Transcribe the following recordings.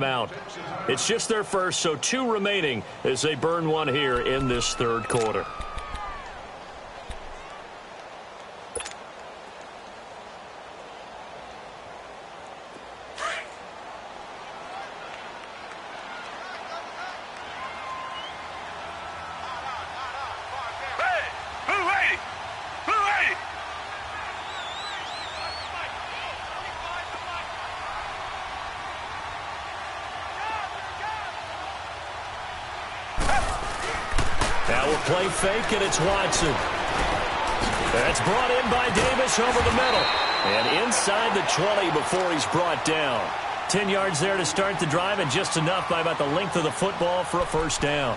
out. It's just their first, so 2 remaining as they burn one here in this third quarter. Now we'll play fake, and it's Watson. That's brought in by Davis over the middle. And inside the 20 before he's brought down. 10 yards there to start the drive, and just enough by about the length of the football for a first down.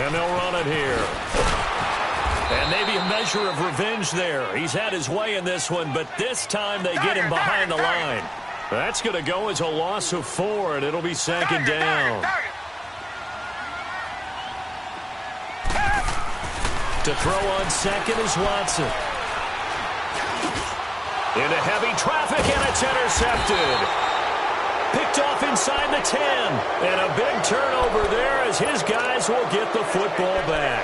And they'll run it here. And maybe a measure of revenge there. He's had his way in this one, but this time they get him behind the line. That's going to go as a loss of 4, and it'll be second down. To throw on second is Watson. Into heavy traffic, and it's intercepted. Picked off inside the 10. And a big turnover there as his guys will get the football back.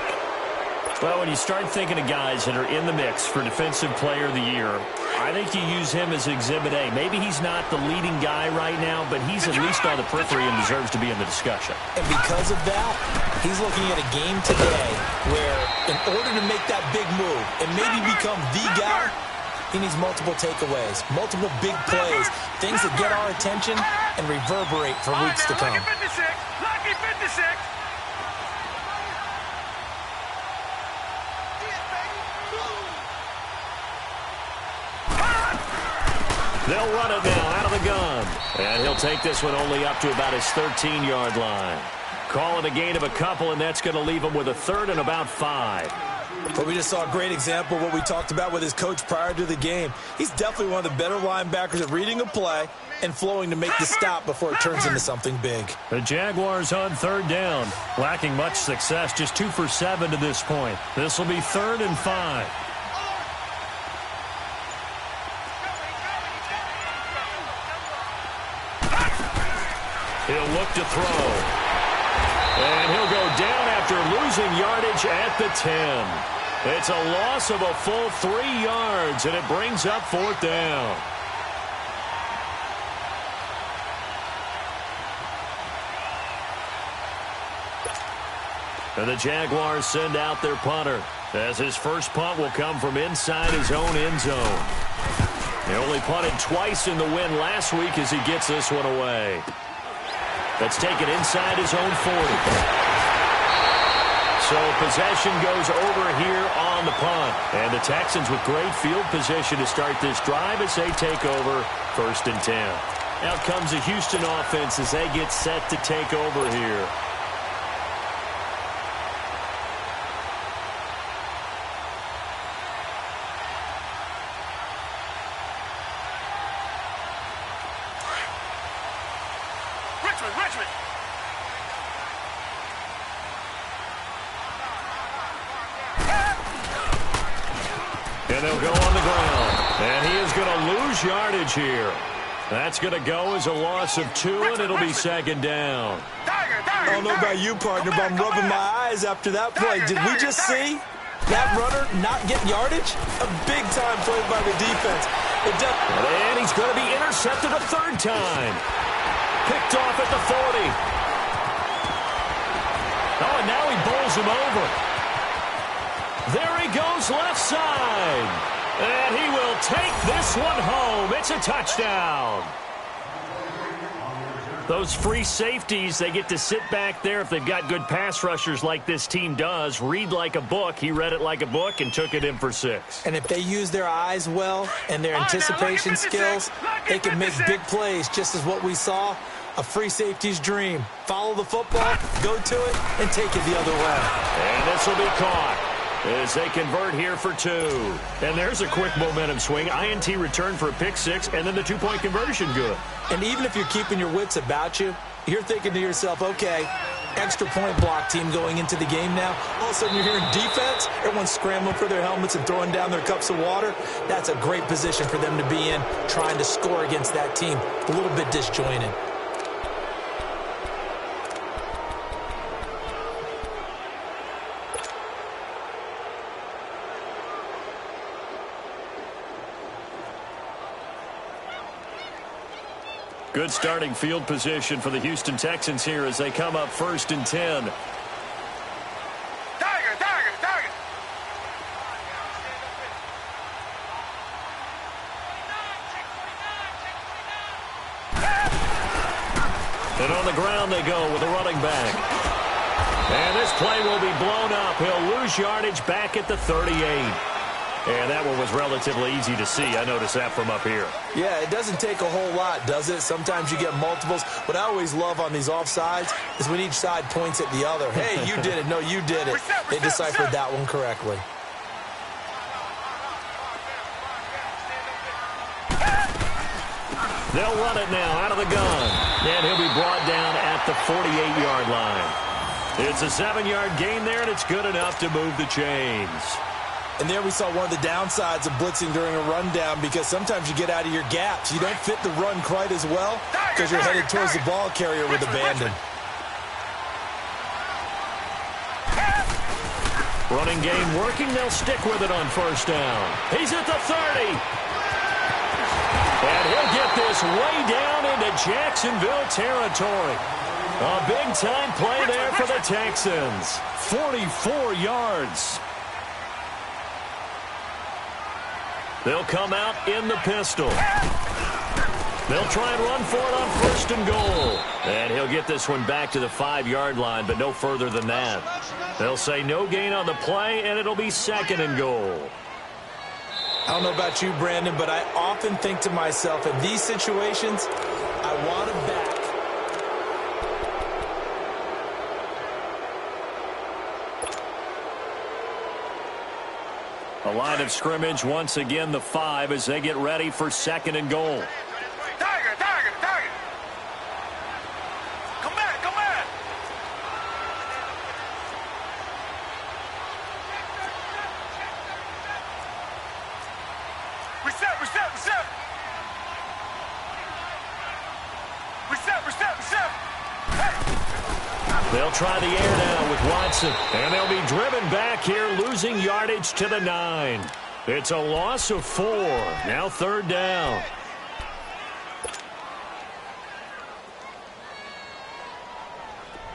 Well, when you start thinking of guys that are in the mix for Defensive Player of the Year, I think you use him as Exhibit A. Maybe he's not the leading guy right now, but he's at least on the periphery and deserves to be in the discussion. And because of that, he's looking at a game today where in order to make that big move and maybe become the guy, he needs multiple takeaways, multiple big plays, things that get our attention and reverberate for weeks to come. Lucky 56. They'll run it now out of the gun. And he'll take this one only up to about his 13-yard line. Call it a gain of a couple, and that's going to leave him with a third and about 5. But we just saw a great example of what we talked about with his coach prior to the game. He's definitely one of the better linebackers at reading a play and flowing to make the stop before it turns into something big. The Jaguars on third down, lacking much success, just 2 for 7 to this point. This will be 3rd and 5. He'll look to throw. And he'll go down after losing yardage at the 10. It's a loss of a full 3 yards, and it brings up 4th down. And the Jaguars send out their punter, as his first punt will come from inside his own end zone. He only punted twice in the win last week as he gets this one away. That's taken inside his own 40. So possession goes over here on the punt. And the Texans with great field position to start this drive as they take over 1st and 10. Out comes the Houston offense as they get set to take over here. Richmond. And they'll go on the ground. And he is going to lose yardage here. That's going to go as a loss of 2, and it'll be 2nd down. I don't know about you, partner, but I'm rubbing my eyes after that play. Did we just see that runner not get yardage? A big-time play by the defense. And he's going to be intercepted a 3rd time. Picked off at the 40. Oh, and now he bowls him over. There he goes left side. And he will take this one home. It's a touchdown. Those free safeties, they get to sit back there if they've got good pass rushers like this team does. Read like a book. He read it like a book and took it in for 6. And if they use their eyes well and their anticipation skills, they can make big plays, just as what we saw. A free safety's dream. Follow the football, go to it, and take it the other way. And this will be caught. as they convert here for 2. And there's a quick momentum swing. INT return for a pick 6, and then the 2-point conversion good. And even if you're keeping your wits about you, you're thinking to yourself, okay, extra point block team going into the game now. All of a sudden you're hearing defense, everyone's scrambling for their helmets and throwing down their cups of water. That's a great position for them to be in, trying to score against that team. A little bit disjointed. Good starting field position for the Houston Texans here as they come up 1st and 10. Tiger. And on the ground they go with a running back. And this play will be blown up. He'll lose yardage back at the 38. And that one was relatively easy to see. I noticed that from up here. Yeah, it doesn't take a whole lot, does it? Sometimes you get multiples. What I always love on these offsides is when each side points at the other. Hey, you did it. No, you did it. They deciphered that one correctly. They'll run it now out of the gun. And he'll be brought down at the 48-yard line. It's a 7-yard gain there, and it's good enough to move the chains. And there we saw one of the downsides of blitzing during a rundown, because sometimes you get out of your gaps. You don't fit the run quite as well because you're headed towards the ball carrier with abandon. Running game working. They'll stick with it on 1st down. He's at the 30. And he'll get this way down into Jacksonville territory. A big-time play there for the Texans. 44 yards. They'll come out in the pistol. They'll try and run for it on 1st and goal. And he'll get this one back to the 5-yard line, but no further than that. They'll say no gain on the play, and it'll be 2nd and goal. I don't know about you, Brandon, but I often think to myself, in these situations, I want to back. A line of scrimmage, once again, the 5 as they get ready for 2nd and goal. Tiger. Come back. Reset. They'll try the air now with Watson. And they'll be driven back here, losing yardage to the 9. It's a loss of 4. Now 3rd down.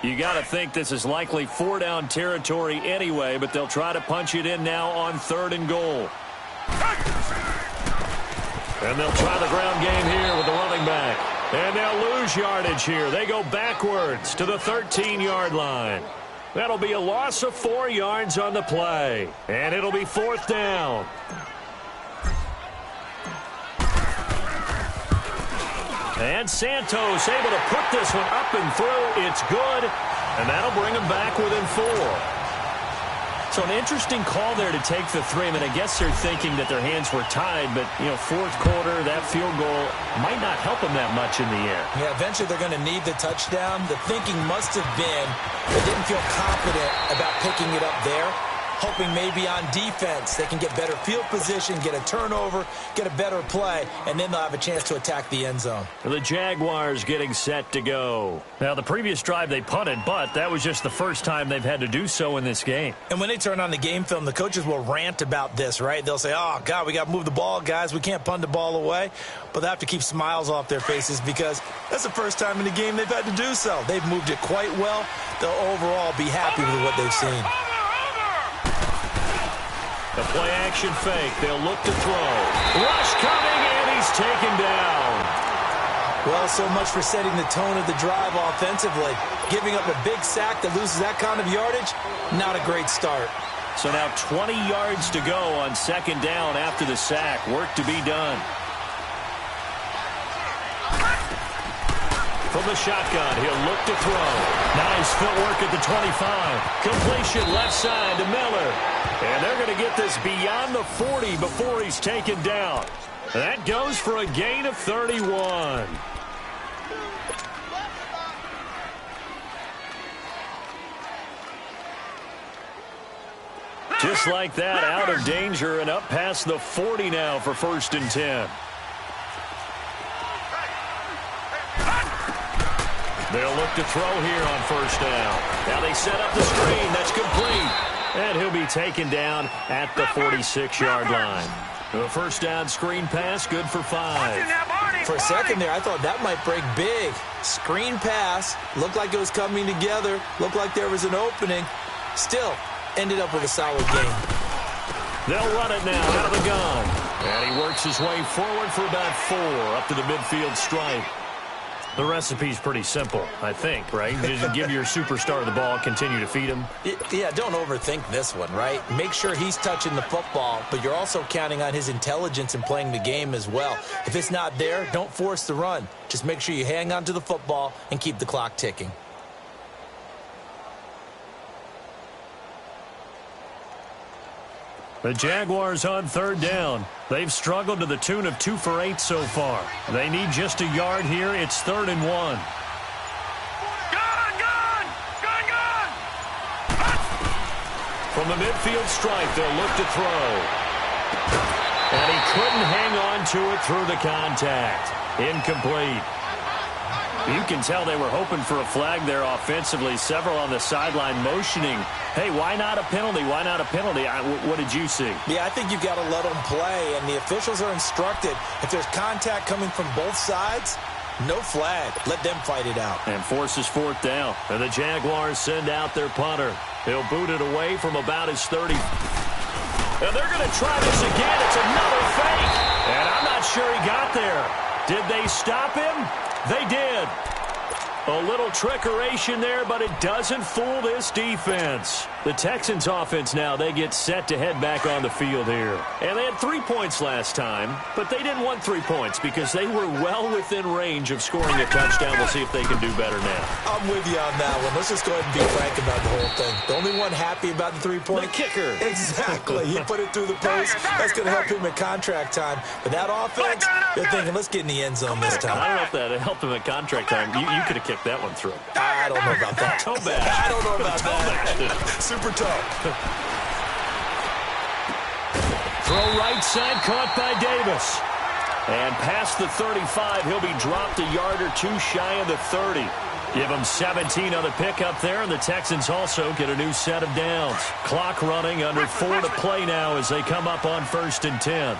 You got to think this is likely 4-down territory anyway, but they'll try to punch it in now on 3rd and goal. And they'll try the ground game here with the running back. And they'll lose yardage here. They go backwards to the 13-yard line. That'll be a loss of 4 yards on the play. And it'll be 4th down. And Santos able to put this one up and through. It's good. And that'll bring them back within 4. So an interesting call there to take the 3. I mean, I guess they're thinking that their hands were tied, but, you know, 4th quarter, that field goal might not help them that much in the air. Yeah, eventually they're going to need the touchdown. The thinking must have been they didn't feel confident about picking it up there, hoping maybe on defense they can get better field position, get a turnover, get a better play, and then they'll have a chance to attack the end zone. The Jaguars getting set to go. Now, the previous drive they punted, but that was just the first time they've had to do so in this game. And when they turn on the game film, the coaches will rant about this, right? They'll say, oh, God, we got to move the ball, guys. We can't punt the ball away. But they have to keep smiles off their faces because that's the first time in the game they've had to do so. They've moved it quite well. They'll overall be happy with what they've seen. The play-action fake. They'll look to throw. Rush coming, and he's taken down. Well, so much for setting the tone of the drive offensively. Giving up a big sack that loses that kind of yardage, not a great start. So now 20 yards to go on 2nd down after the sack. Work to be done. From the shotgun, he'll look to throw. Nice footwork at the 25. Completion left side to Miller. And they're going to get this beyond the 40 before he's taken down. That goes for a gain of 31. Just like that, out of danger and up past the 40 now for 1st and 10. They'll look to throw here on 1st down. Now they set up the screen. That's complete. And he'll be taken down at the 46-yard line. The 1st down screen pass, good for 5. For a second there, I thought that might break big. Screen pass, looked like it was coming together, looked like there was an opening. Still, ended up with a solid game. They'll run it now out of the gun. And he works his way forward for about 4 up to the midfield stripe. The recipe's pretty simple, I think, right? Just give your superstar the ball, continue to feed him. Yeah, don't overthink this one, right? Make sure he's touching the football, but you're also counting on his intelligence in playing the game as well. If it's not there, don't force the run. Just make sure you hang on to the football and keep the clock ticking. The Jaguars on 3rd down. They've struggled to the tune of 2 for 8 so far. They need just a yard here. It's 3rd and 1. Gun! From the midfield stripe, they'll look to throw. And he couldn't hang on to it through the contact. Incomplete. You can tell they were hoping for a flag there offensively. Several on the sideline motioning. Hey, why not a penalty? Why not a penalty? What did you see? Yeah, I think you've got to let them play, and the officials are instructed. If there's contact coming from both sides, no flag. Let them fight it out. And forces 4th down. And the Jaguars send out their punter. He'll boot it away from about his 30. And they're going to try this again. It's another fake. And I'm not sure he got there. Did they stop him? They did. A little trickeration there, but it doesn't fool this defense. The Texans offense now, they get set to head back on the field here. And they had 3 points last time, but they didn't want 3 points because they were well within range of scoring a touchdown. We'll see if they can do better now. I'm with you on that one. Let's just go ahead and be frank about the whole thing. The only one happy about the 3-point? The kicker. Exactly. He put it through the post. That's going to help him at contract time. But that offense, they're thinking, let's get in the end zone this time. I don't know if that helped him at contract time. You could have kicked that one through. I don't know about that. Toe bash. I don't know about that. Super toe. Throw right side, caught by Davis. And past the 35, he'll be dropped a yard or 2 shy of the 30. Give him 17 on the pickup there, and the Texans also get a new set of downs. Clock running, under 4 to play now as they come up on 1st and 10.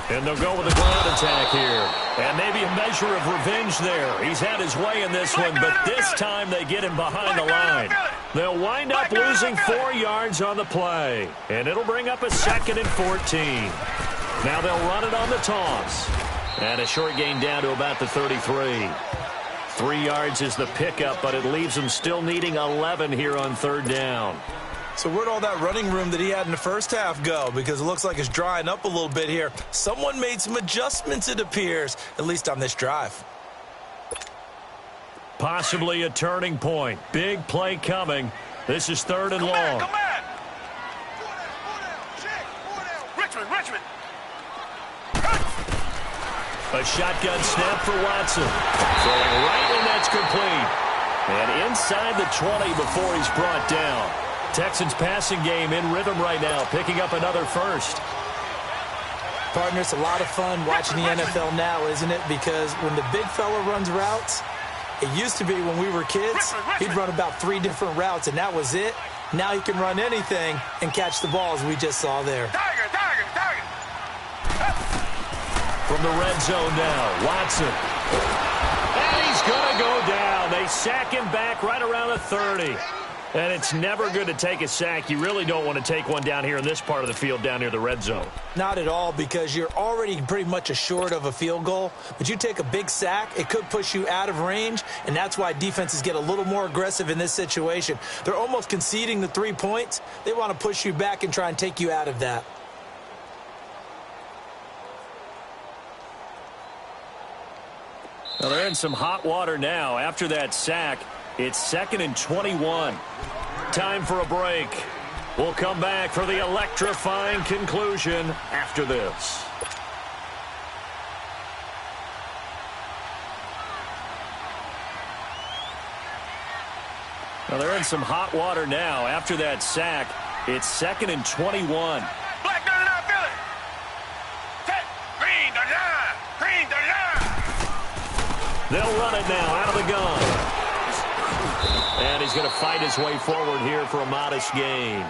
And they'll go with a ground attack here. And maybe a measure of revenge there. He's had his way in this one, but this time they get him behind the line. They'll wind up losing 4 yards on the play. And it'll bring up a 2nd and 14. Now they'll run it on the toss. And a short gain down to about the 33. 3 yards is the pickup, but it leaves them still needing 11 here on 3rd down. So where'd all that running room that he had in the first half go? Because it looks like it's drying up a little bit here. Someone made some adjustments, it appears, at least on this drive. Possibly a turning point. Big play coming. This is 3rd and long. Come back. Richmond. A shotgun snap for Watson. Throwing right, and that's complete. And inside the 20 before he's brought down. Texans passing game in rhythm right now, picking up another first. Partner, it's a lot of fun watching the NFL now, isn't it? Because when the big fella runs routes, it used to be when we were kids, he'd run about 3 different routes, and that was it. Now he can run anything and catch the balls we just saw there. Tiger. From the red zone now, Watson. And he's going to go down. They sack him back right around the 30. And it's never good to take a sack. You really don't want to take one down here in this part of the field, down near the red zone. Not at all, because you're already pretty much assured of a field goal. But you take a big sack, it could push you out of range, and that's why defenses get a little more aggressive in this situation. They're almost conceding the 3 points. They want to push you back and try and take you out of that. Well, they're in some hot water now. After that sack, it's 2nd and 21. Time for a break. We'll come back for the electrifying conclusion after this. Well, they're in some hot water now. After that sack, it's 2nd and 21. Black 39 Philly. Set. Green 39. Green 39. They'll run it now out of the gun. And he's going to fight his way forward here for a modest gain.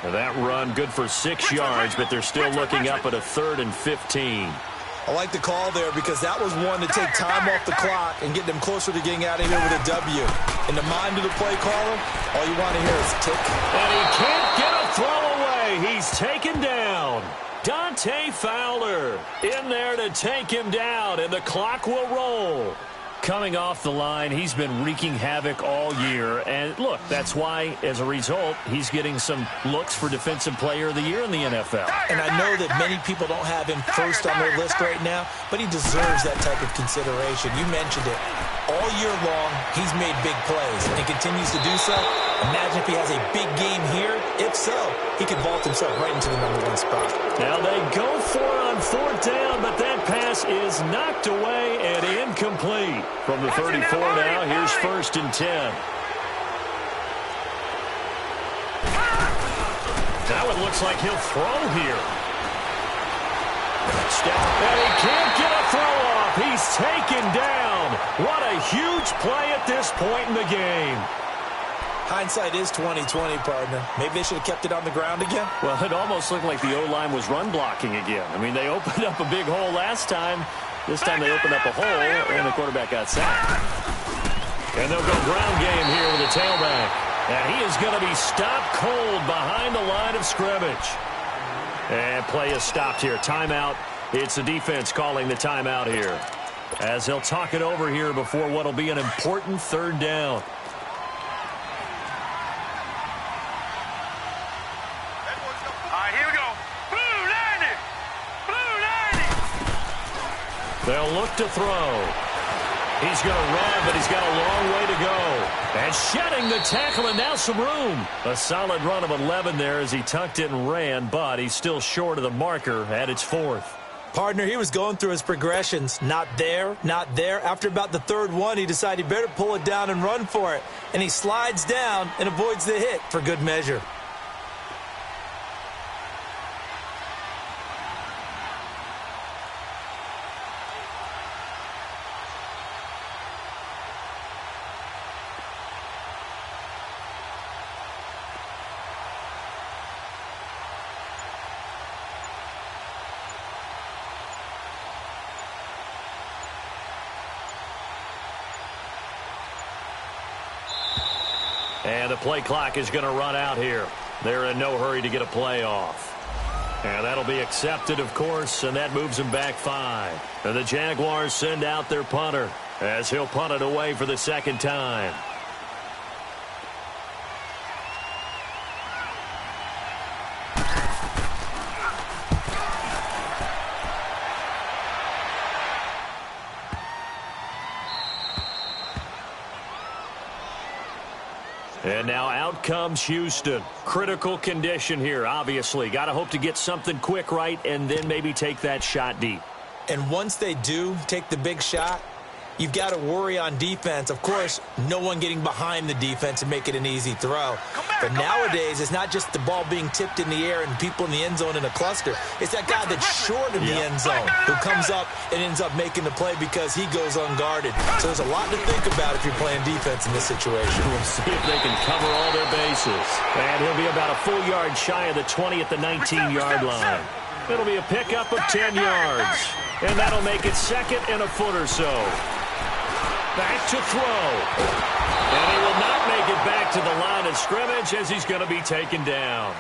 Now that run good for 6 yards, but they're still looking up at a 3rd and 15. I like the call there because that was one to take time off the clock and get them closer to getting out of here with a W. In the mind of the play caller, all you want to hear is tick. And he can't get a throw away. He's taken down. Dante Fowler in there to take him down, and the clock will roll. Coming off the line, he's been wreaking havoc all year. And look, that's why, as a result, he's getting some looks for Defensive Player of the Year in the NFL. And I know that many people don't have him first on their list right now, but he deserves that type of consideration. You mentioned it. All year long, he's made big plays and continues to do so. Imagine if he has a big game here. If so, he could vault himself right into the #1 spot. Now they go for it on 4th down, but that pass is knocked away and incomplete. From the 34 now, here's 1st and 10. Now it looks like he'll throw here. And he can't get a throw off. He's taken down. What a huge play at this point in the game. Hindsight is 20/20, partner. Maybe they should have kept it on the ground again. Well, it almost looked like the O-line was run blocking again. I mean, they opened up a big hole last time. This time they opened up a hole, and the quarterback got sacked. And they'll go ground game here with a tailback. And he is going to be stopped cold behind the line of scrimmage. And play is stopped here. Timeout. It's the defense calling the timeout here, as they'll talk it over here before what will be an important 3rd down. All right, here we go. Blue 90. Blue 90. They'll look to throw. He's going to run, but he's got a long way to go. And shedding the tackle, and now some room. A solid run of 11 there as he tucked it and ran, but he's still short of the marker at its 4th. Partner, he was going through his progressions. Not there, not there. After about the 3rd one, he decided he better pull it down and run for it. And he slides down and avoids the hit for good measure. And the play clock is going to run out here. They're in no hurry to get a play off. And that'll be accepted, of course, and that moves them back 5. And the Jaguars send out their punter as he'll punt it away for the 2nd time. And now out comes Houston. Critical condition here, obviously. Got to hope to get something quick right and then maybe take that shot deep. And once they do take the big shot, you've got to worry on defense. Of course, no one getting behind the defense and make it an easy throw. But nowadays, it's not just the ball being tipped in the air and people in the end zone in a cluster. It's that guy that's short of the end zone who comes up and ends up making the play because he goes unguarded. So there's a lot to think about if you're playing defense in this situation. We'll see if they can cover all their bases. And he'll be about a full yard shy of the 20 at the 19-yard line. It'll be a pickup of 10 yards. And that'll make it 2nd and a foot or so. Back to throw. And he will not make it back to the line of scrimmage as he's going to be taken down.